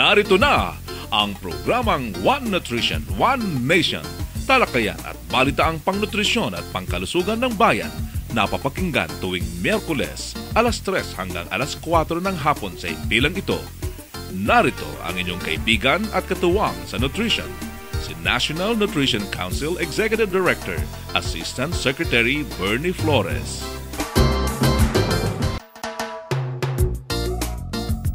Narito na ang programang One Nutrition, One Nation. Talakayan at balitaang pangnutrisyon at pangkalusugan ng bayan. Napapakinggan tuwing Miyerkules, alas 3 hanggang alas 4 ng hapon sa bilang ito. Narito ang inyong kaibigan at katuwang sa nutrition, si National Nutrition Council Executive Director, Assistant Secretary Bernie Flores.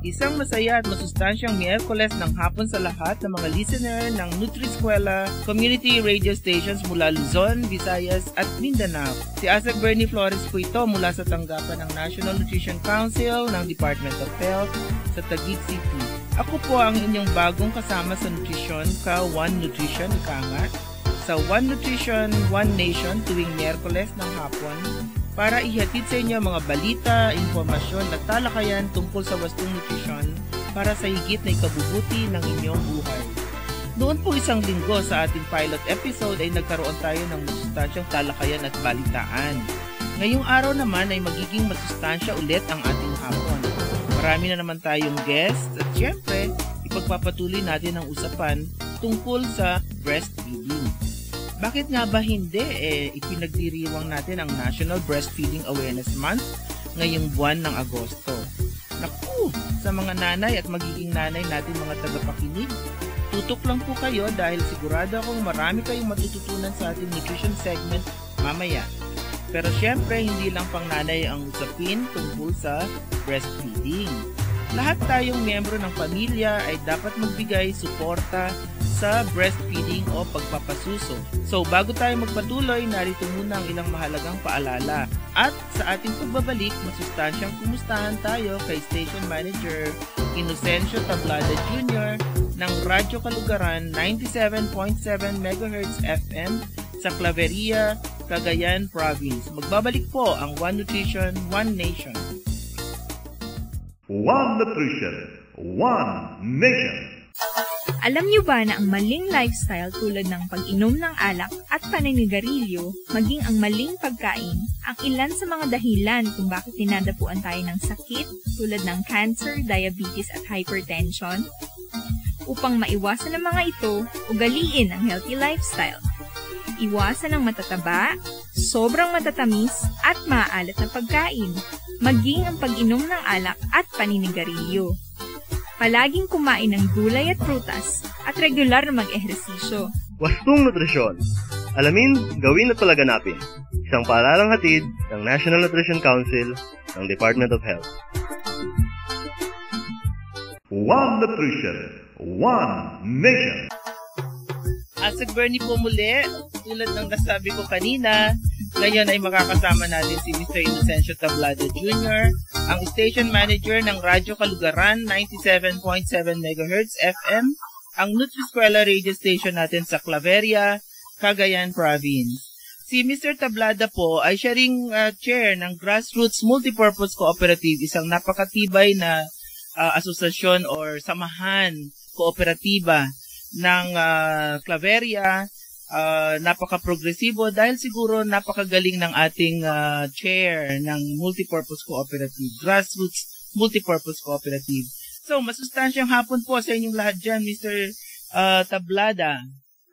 Isang masaya at masustansyang Miyerkules ng hapon sa lahat ng mga listener ng Nutri-Eskwela Community Radio Stations mula Luzon, Visayas at Mindanao. Si Asec Bernie Flores po ito mula sa tanggapan ng National Nutrition Council ng Department of Health sa Taguig City. Ako po ang inyong bagong kasama sa nutrisyon ka One Nutrition, ika nga, sa One Nutrition, One Nation tuwing Miyerkules ng hapon para ihatid sa inyo mga balita, informasyon at talakayan tungkol sa wastong nutrisyon para sa higit na ikabubuti ng inyong buhay. Noon po isang linggo sa ating pilot episode ay nagkaroon tayo ng masustansyang talakayan at balitaan. Ngayong araw naman ay magiging masustansya ulit ang ating hapon. Marami na naman tayong guests at syempre, ipagpapatuloy natin ang usapan tungkol sa breastfeeding. Bakit nga ba hindi? Ipinagdiriwang natin ang National Breastfeeding Awareness Month ngayong buwan ng Agosto. Naku, sa mga nanay at magiging nanay natin mga tagapakinig, tutok lang po kayo dahil sigurado akong marami kayong matututunan sa ating nutrition segment mamaya. Pero syempre, hindi lang pang nanay ang usapin tungkol sa breastfeeding. Lahat tayong miyembro ng pamilya ay dapat magbigay suporta sa breastfeeding o pagpapasuso. So, bago tayo magpatuloy, narito muna ang ilang mahalagang paalala. At sa ating pagbabalik, masustansyang kumustahan tayo kay Station Manager Inocencio Tablada Jr. ng Radyo Kalugaran 97.7 MHz FM sa Claveria, Cagayan Province. Magbabalik po ang One Nutrition, One Nation. One Nutrition, One Nation. Alam niyo ba na ang maling lifestyle tulad ng pag-inom ng alak at paninigarilyo, maging ang maling pagkain, ang ilan sa mga dahilan kung bakit dinadapuan tayo ng sakit tulad ng cancer, diabetes at hypertension? Upang maiwasan ang mga ito, ugaliin ang healthy lifestyle. Iwasan ang matataba, sobrang matatamis at maaalat na pagkain, maging ang pag-inom ng alak at paninigarilyo. Palaging kumain ng gulay at prutas at regular na mag-ehersisyo. Wastong nutrisyon. Alamin, gawin at palaganapin. Isang paalalang hatid ng National Nutrition Council ng Department of Health. One Nutrition, One Nation. Asec Bernie po muli, tulad ng nasabi ko kanina, ngayon ay makakasama natin si Mr. Inocencio Tablada Jr., ang Station Manager ng Radyo Kalugaran 97.7 MHz FM, ang Nutri-Eskwela Radio Station natin sa Claveria, Cagayan Province. Si Mr. Tablada po ay siya ring chair ng Grassroots Multipurpose Cooperative, isang napakatibay na asosasyon or samahan kooperatiba ng Claveria. Napaka-progresibo dahil siguro napakagaling ng ating chair ng Multipurpose Cooperative, Grassroots Multipurpose Cooperative. So, masustansyang hapon po sa inyong lahat dyan, Mr. Tablada.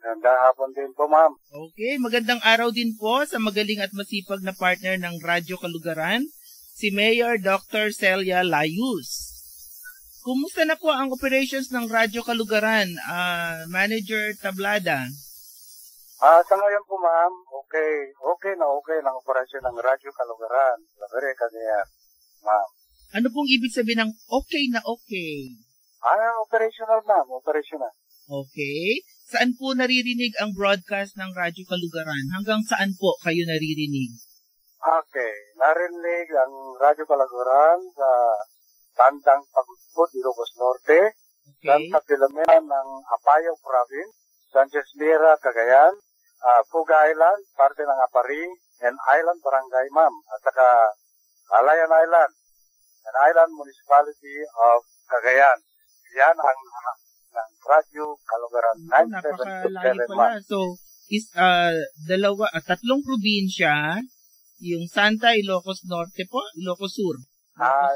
Magandang hapon din po, ma'am. Okay, magandang araw din po sa magaling at masipag na partner ng Radyo Kalugaran, si Mayor Dr. Celia Layus. Kumusta na po ang operations ng Radyo Kalugaran, Manager Tablada? Sa ngayon po, ma'am, okay na ang operasyon ng Radyo Kalugaran. Claveria, Cagayan, ma'am. Ano pong ibig sabihin ng okay na okay? Operational, ma'am. Operational. Okay. Saan po naririnig ang broadcast ng Radyo Kalugaran? Hanggang saan po kayo naririnig? Okay. Narinig ang Radyo Kalugaran sa Tandang Pagudpod, Ilocos Norte, Okay. sa Pilomena ng Apayao Province, Sanchez Mira, Cagayan, Puga Island, parte ng Apari, and Island Barangay, ma'am, at saka Alayan Island, an island municipality of Cagayan. Yan ang ng Radyo Kalugaran 97.7, Napakalayo pala. So, tatlong probinsya, yung Santa, Ilocos Norte po, Ilocos Sur.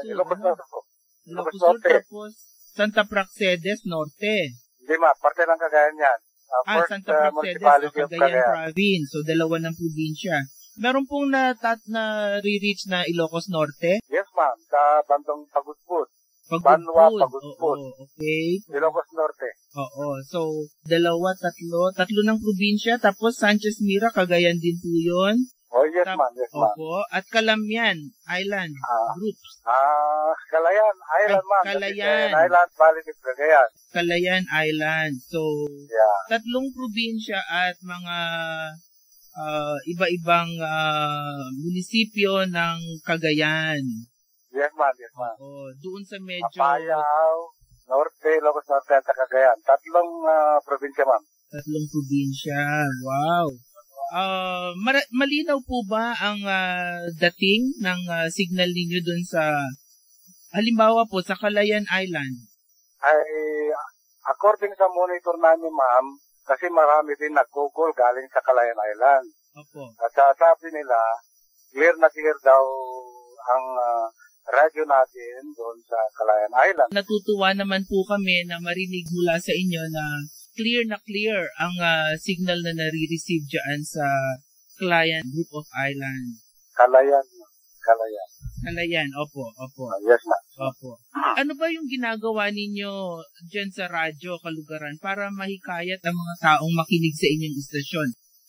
Ilocos Norte po. Ilocos Sur, tapos Santa Praxedes Norte. Hindi ma'am, parte ng Cagayan yan. First Santa Praxedes, municipality of Cagayan Cagayan. Province. So, dalawa ng probinsya. Meron pong na-reach na Ilocos Norte? Yes ma'am, sa bandong Pagudpud. Banwa, Pagudpud. Oo, okay. Ilocos Norte. Oo. So, tatlo ng probinsya. Tapos, Sanchez Mira, Cagayan din po yun. Oh, yes ma'am, yes ma'am. Opo. At Calamian Island groups. Calayan Island ma'am. Calayan. Island, Valley of Cagayan. Calayan Island. So, Yeah. tatlong probinsya at mga iba-ibang munisipyo ng Cagayan. Yes ma'am, yes ma'am. Oo. Doon sa medyo... Apayao, Norte, Ilocos Norte at Cagayan. Tatlong probinsya ma'am. Tatlong probinsya. Wow. Malinaw po ba ang dating ng signal ninyo dun sa, halimbawa po, sa Calayan Island? Ay, according sa monitor namin ma'am, kasi marami din nag-google galing sa Calayan Island. Opo. At sabi nila, clear na clear daw ang radyo natin doon sa Calayan Island. Natutuwa naman po kami na marinig mula sa inyo na clear ang signal na nare-receive dyan sa Calayan Group of Islands. Calayan. Calayan, opo. Yes ma'am. Opo. Ano ba yung ginagawa ninyo dyan sa radyo, kalugaran, para mahikayat ang mga taong makinig sa inyong istasyon?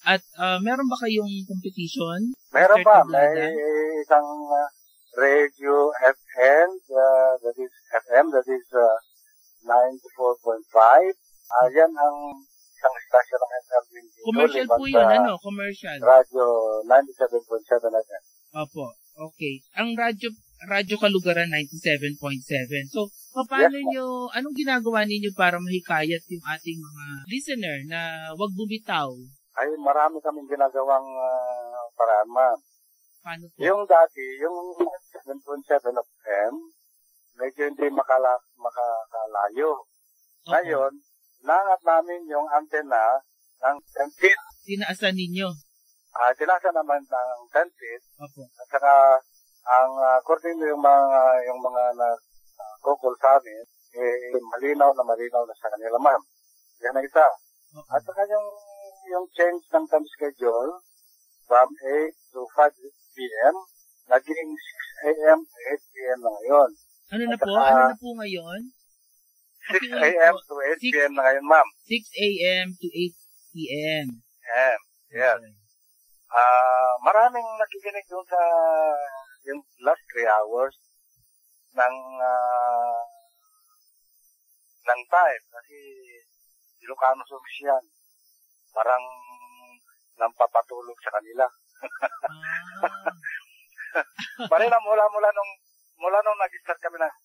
At meron ba kayong competition? Meron Mr. ba? Tablada? May isang radio FM, that is 94.5. Yan ang isang stasyon ng FM. Commercial po yun, commercial. Radio 97.7 FM. Opo, okay. Ang radyo kalugaran 97.7. So, paano anong ginagawa ninyo para mahikayat yung ating mga listener na wag bumitaw? Ay, marami kaming ginagawang paraan, ma'am. Paano po? Yung dati, yung 7.7 FM, medyo hindi makalayo. Okay. Ngayon, nangat namin yung antena ng 10 feet. Tinaasan ninyo? Tinasa naman ng 10 feet. Opo. At saka, according to yung mga nag-google sa amin, malinaw na sa kanila, ma'am. Yan ang isa. Okay. At saka yung change ng time schedule from 8 to 5 p.m. naging 6 a.m. to 8 p.m. na ngayon. Ano na po ngayon? 6 a.m. to 8 p.m. na ngayon, ma'am. 6 a.m. to 8 p.m. Yes. Maraming nakikinig doon sa yung last 3 hours ng time kasi Ilocano Songs yan. Parang nampapatulog sa kanila. Parang mula nung nag-start kami ng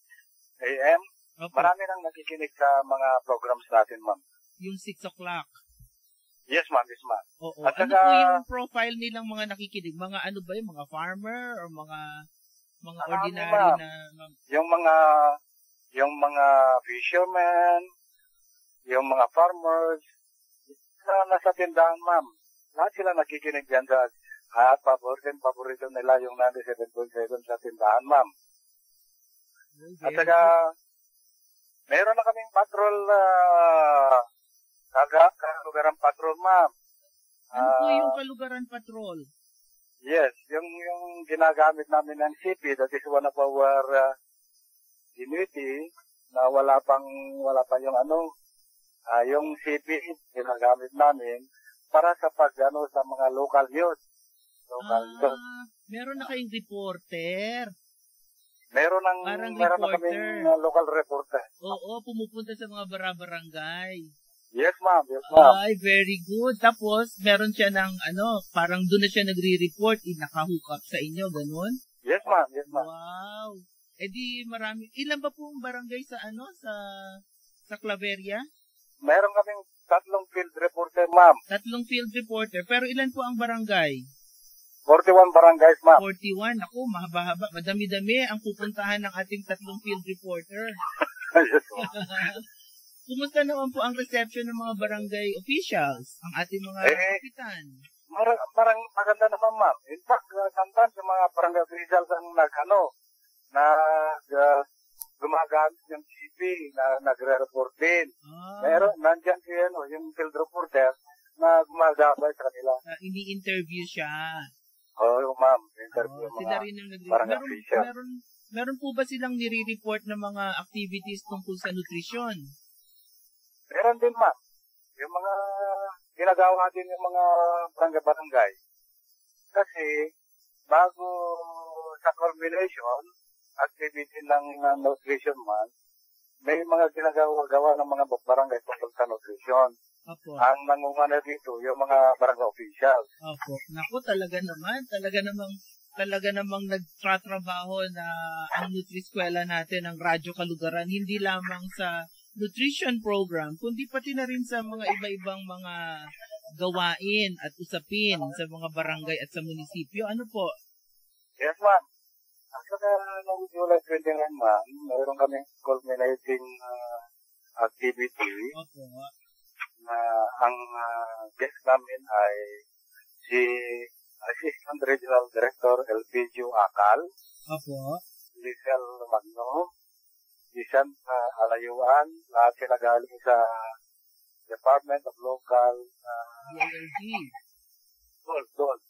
AM, Okay. marami nang nakikinig sa mga programs natin, ma'am. Yung 6 o'clock. Yes, ma'am. Oo. At Ano saka, po yung profile nilang mga nakikinig? Mga ano ba yung mga farmer or mga ordinary na... yung mga fishermen, yung mga farmers, nasa tindahan, ma'am. Lahat sila nakikinig dyan at paborito nila yung 97.7 sa tindahan, ma'am. At saka, meron na kaming patrol, kalugaran patrol, ma'am. Ano po yung kalugaran patrol? Yes, yung ginagamit namin ng CP, that is one of our unity, na wala pa yung yung CP ginagamit namin para sa sa mga local youth. Meron na kayong reporter. Meron na kaming local reporter. Oo, pumupunta sa mga barangay. Yes, ma'am. Ay, very good. Tapos, meron siya ng, parang doon na siya nagre-report, naka-hook up sa inyo, ganun? Yes, ma'am. Wow. Eh di, marami. Ilan ba pong barangay sa, sa Claveria? Meron kaming 3 field reporter, ma'am. 3 field reporter. Pero ilan po ang barangay? 41 barangays, ma'am. 41. Ako, mahaba-haba. Madami-dami ang pupuntahan ng ating 3 field reporter. Yes, Kumusta naman po ang reception ng mga barangay officials, ang ating mga kapitan? Parang maganda naman, ma'am. In fact, sometimes yung mga barangay officials ang gumagamit ng GP na nagre-report din. Nandyan yung field reporter na gumagabay sa kanila. Ini-interview siya. Oo, ma'am. Interview sila rin ang meron po ba silang nire-report ng mga activities tungkol sa nutrisyon? Meron din, ma'am. Yung mga ginagawa din yung mga barangay. Kasi bago sa culmination, activity ng nutrition month, may mga ginagawa ng mga barangay tungkol sa nutrition. Opo. Ang nangunguna dito, yung mga barangay officials. Opo. Naku, talaga namang nagtatrabaho na ang Nutri-Eskwela natin, ang Radyo Kalugaran, hindi lamang sa nutrition program, kundi pati na rin sa mga iba-ibang mga gawain at usapin sa mga barangay at sa munisipyo. Ano po? Yes, ma'am. At saka noong July 29, ma'am, mayroon kami culminating activity. Opo. Na ang guest namin ay si Assistant Regional Director LPGU Akal. Opo. Lizel Magno. Isan Alayuan. Lahat sila galing sa Department of Local DLG. Dole.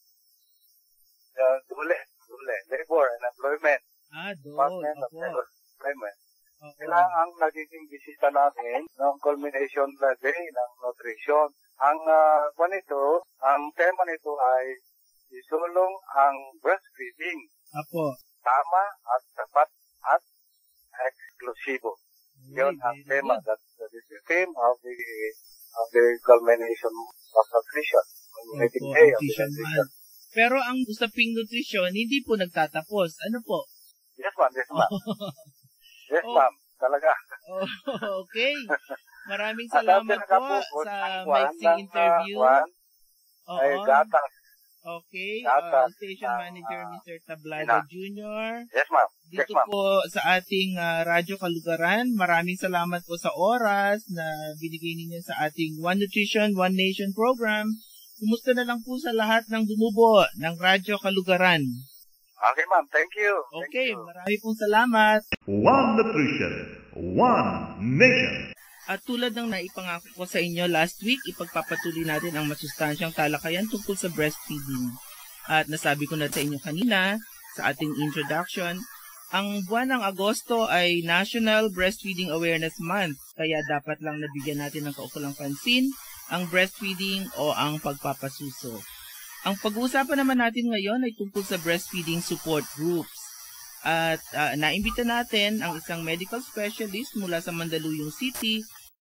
Labor and Employment. Department of Labor and Employment. Sila ang nagiging bisita namin ng culmination day ng nutrition. Ang tema nito ay isulong ang breastfeeding. Apo. Tama at tapat at eksklusibo. Yun ang tema. That is the theme of the culmination of nutrition. Culminating day of nutrition. Pero ang usaping nutrisyon, hindi po nagtatapos. Ano po? Yes, ma'am. Yes, ma'am. Talaga. Okay. Maraming salamat po sa mixing interview. Ay, gatas. Okay. Gatas. Station Manager Mr. Tablada Jr. Yes, ma'am. Dito po sa ating Radyo Kalugaran. Maraming salamat po sa oras na binigay ninyo sa ating One Nutrition, One Nation program. Kumusta na lang po sa lahat ng bumubuo ng Radyo Kalugaran. Okay, ma'am. Thank you. Okay, marami pong salamat. One Nutrition, One Nation. At tulad ng naipangako ko sa inyo last week, ipagpapatuloy natin ang masustansyang talakayan tungkol sa breastfeeding. At nasabi ko na sa inyo kanina sa ating introduction, ang buwan ng Agosto ay National Breastfeeding Awareness Month, kaya dapat lang nabigyan natin ng kaukulang pansin ang breastfeeding o ang pagpapasuso. Ang pag-uusapan naman natin ngayon ay tungkol sa breastfeeding support groups. At naimbita natin ang isang medical specialist mula sa Mandaluyong City